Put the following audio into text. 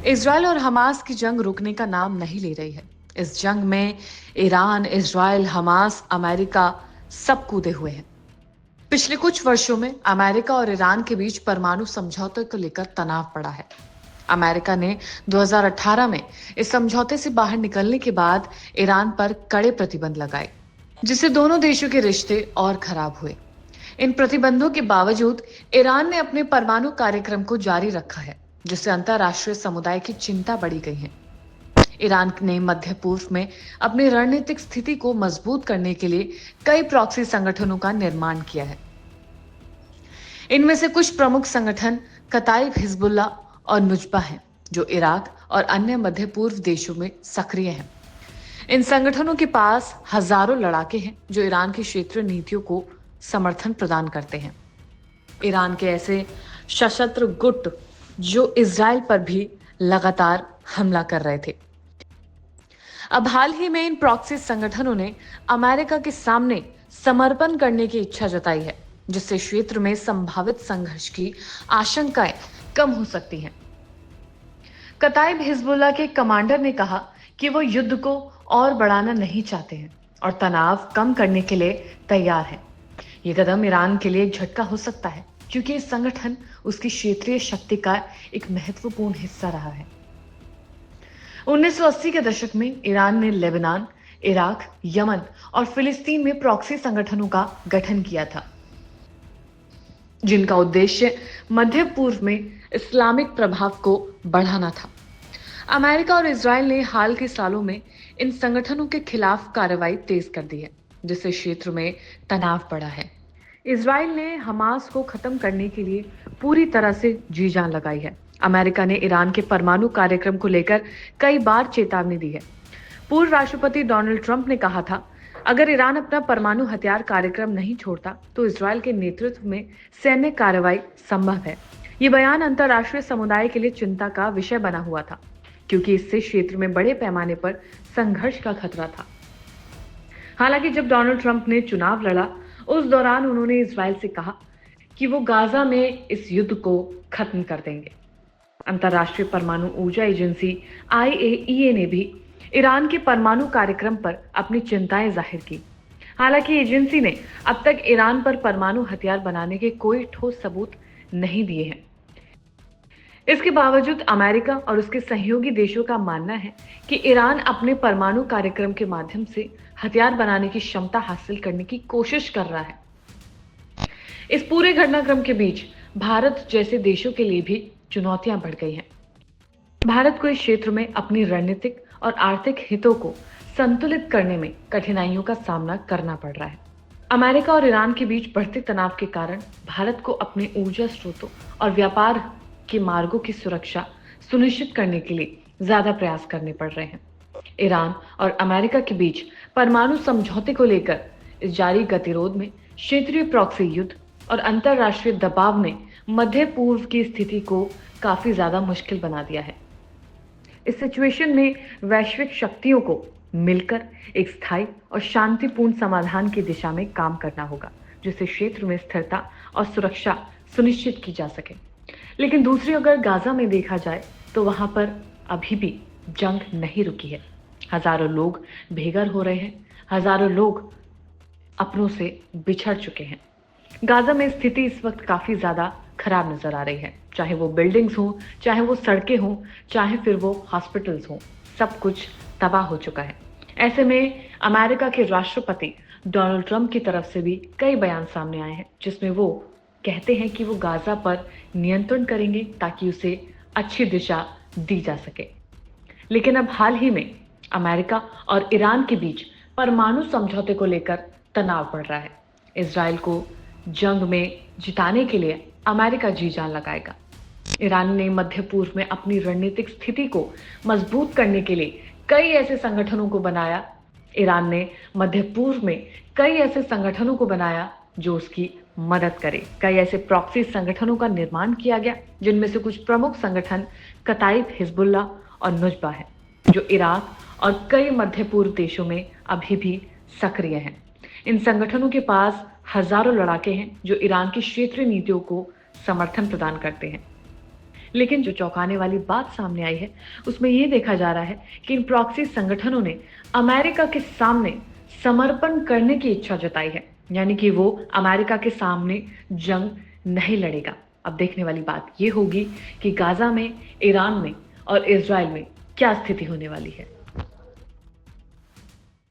Israel और Hamas की जंग रुकने का नाम नहीं ले रही है। इस जंग में ईरान, इजराइल, हमास, अमेरिका सब कूदे हुए हैं। पिछले कुछ वर्षों में अमेरिका और ईरान के बीच परमाणु समझौते को लेकर तनाव बढ़ा है। अमेरिका ने 2018 में इस समझौते से बाहर निकलने के बाद ईरान पर कड़े प्रतिबंध लगाए, जिससे दोनों देशों के रिश्ते और खराब हुए। इन प्रतिबंधों के बावजूद ईरान ने अपने परमाणु कार्यक्रम को जारी रखा है, जिससे अंतर्राष्ट्रीय समुदाय की चिंता बढ़ी गई है। ईरान ने मध्य पूर्व में अपनी रणनीतिक स्थिति को मजबूत करने के लिए कई प्रॉक्सी संगठनों का निर्माण किया है। इनमें से कुछ प्रमुख संगठन कताइब हिजबुल्ला और नुजबा हैं, जो इराक और अन्य मध्य पूर्व देशों में सक्रिय हैं। इन संगठनों के पास हजारों लड़ाके हैं जो ईरान की क्षेत्रीय नीतियों को समर्थन प्रदान करते हैं। ईरान के ऐसे सशस्त्र गुट जो इजराइल पर भी लगातार हमला कर रहे थे। अब हाल ही में इन प्रॉक्सी संगठनों ने अमेरिका के सामने समर्पण करने की इच्छा जताई है, जिससे क्षेत्र में संभावित संघर्ष की आशंकाएं कम हो सकती हैं। कताइब हिजबुल्लाह के कमांडर ने कहा कि वो युद्ध को और बढ़ाना नहीं चाहते हैं और तनाव कम करने के लिए तैयार हैं। ये कदम ईरान के लिए एक झटका हो सकता है, क्योंकि इस संगठन उसकी क्षेत्रीय शक्ति का एक महत्वपूर्ण हिस्सा रहा है। 1980 के दशक में ईरान ने लेबनान, इराक, यमन और फिलिस्तीन में प्रॉक्सी संगठनों का गठन किया था, जिनका उद्देश्य मध्य पूर्व में इस्लामिक प्रभाव को बढ़ाना था। अमेरिका और इजराइल ने हाल के सालों में इन संगठनों के खिलाफ कार्रवाई तेज कर दी है, जिससे क्षेत्र में तनाव बढ़ा है। इजराइल ने हमास को खत्म करने के लिए पूरी तरह से जी जान लगाई है। अमेरिका ने ईरान के परमाणु कार्यक्रम को लेकर कई बार चेतावनी दी है। पूर्व राष्ट्रपति डोनाल्ड ट्रंप ने कहा था, अगर ईरान अपना परमाणु हथियार कार्यक्रम नहीं छोड़ता तो इजराइल के नेतृत्व में सैन्य कार्रवाई संभव है। ये बयान अंतर्राष्ट्रीय समुदाय के लिए चिंता का विषय बना हुआ था, क्योंकि इससे क्षेत्र में बड़े पैमाने पर संघर्ष का खतरा था। हालांकि जब डोनाल्ड ट्रंप ने चुनाव लड़ा, उस दौरान उन्होंने इजराइल से कहा कि वो गाजा में इस युद्ध को खत्म कर देंगे। अंतर्राष्ट्रीय परमाणु ऊर्जा एजेंसी IAEA ने भी ईरान के परमाणु कार्यक्रम पर अपनी चिंताएं जाहिर की। हालांकि एजेंसी ने अब तक ईरान पर परमाणु हथियार बनाने के कोई ठोस सबूत नहीं दिए हैं। इसके बावजूद अमेरिका और उसके सहयोगी देशों का मानना है कि ईरान अपने परमाणु कार्यक्रम के माध्यम से हथियार बनाने की क्षमता हासिल करने की कोशिश कर रहा है। इस पूरे घटनाक्रम के बीच भारत जैसे देशों के लिए भी चुनौतियां बढ़ गई हैं। भारत को इस क्षेत्र में अपनी रणनीतिक और आर्थिक हितों को संतुलित करने में कठिनाइयों का सामना करना पड़ रहा है। अमेरिका और ईरान के बीच बढ़ते तनाव के कारण भारत को अपने ऊर्जा स्रोतों और व्यापार के मार्गों की सुरक्षा सुनिश्चित करने के लिए ज्यादा प्रयास करने पड़ रहे हैं। ईरान और अमेरिका के बीच परमाणु समझौते को लेकर इस जारी गतिरोध में क्षेत्रीय प्रॉक्सी युद्ध और अंतर्राष्ट्रीय दबाव ने मध्य पूर्व की स्थिति को काफी ज्यादा मुश्किल बना दिया है। इस सिचुएशन में वैश्विक शक्तियों को मिलकर एक स्थायी और शांतिपूर्ण समाधान की दिशा में काम करना होगा, जिससे क्षेत्र में स्थिरता और सुरक्षा सुनिश्चित की जा सके। लेकिन दूसरी अगर गाजा में देखा जाए तो वहां पर अभी भी जंग नहीं रुकी है। हजारों लोग बेघर हो रहे हैं, हजारों लोग अपनों से बिछड़ चुके हैं। गाजा में स्थिति इस वक्त काफी ज्यादा खराब नजर आ रही है, चाहे वो बिल्डिंग्स हो, चाहे वो सड़कें हों, चाहे फिर वो हॉस्पिटल्स हों, सब कुछ तबाह हो चुका है। ऐसे में अमेरिका के राष्ट्रपति डोनाल्ड ट्रंप की तरफ से भी कई बयान सामने आए हैं, जिसमें वो कहते हैं कि वो गाजा पर नियंत्रण करेंगे ताकि उसे अच्छी दिशा दी जा सके। लेकिन अब हाल ही में अमेरिका और ईरान के बीच परमाणु समझौते को लेकर तनाव बढ़ रहा है। इजराइल को जंग में जिताने के लिए अमेरिका जी जान लगाएगा। ईरान ने मध्य पूर्व में अपनी रणनीतिक स्थिति को मजबूत करने के लिए कई ऐसे संगठनों को बनाया। ईरान ने मध्य पूर्व में कई ऐसे संगठनों को बनाया जो उसकी मदद करे। कई ऐसे प्रॉक्सी संगठनों का निर्माण किया गया, जिनमें से कुछ प्रमुख संगठन कताइब हिजबुल्ला और नुजबा है, जो इराक और कई मध्य पूर्व देशों में अभी भी सक्रिय हैं। इन संगठनों के पास हजारों लड़ाके हैं जो ईरान की क्षेत्रीय नीतियों को समर्थन प्रदान करते हैं। लेकिन जो चौंकाने वाली बात सामने आई है, उसमें ये देखा जा रहा है कि इन प्रॉक्सी संगठनों ने अमेरिका के सामने समर्पण करने की इच्छा जताई है, यानी कि वो अमेरिका के सामने जंग नहीं लड़ेगा। अब देखने वाली बात ये होगी कि गाजा में, ईरान में और इज़राइल में क्या स्थिति होने वाली है।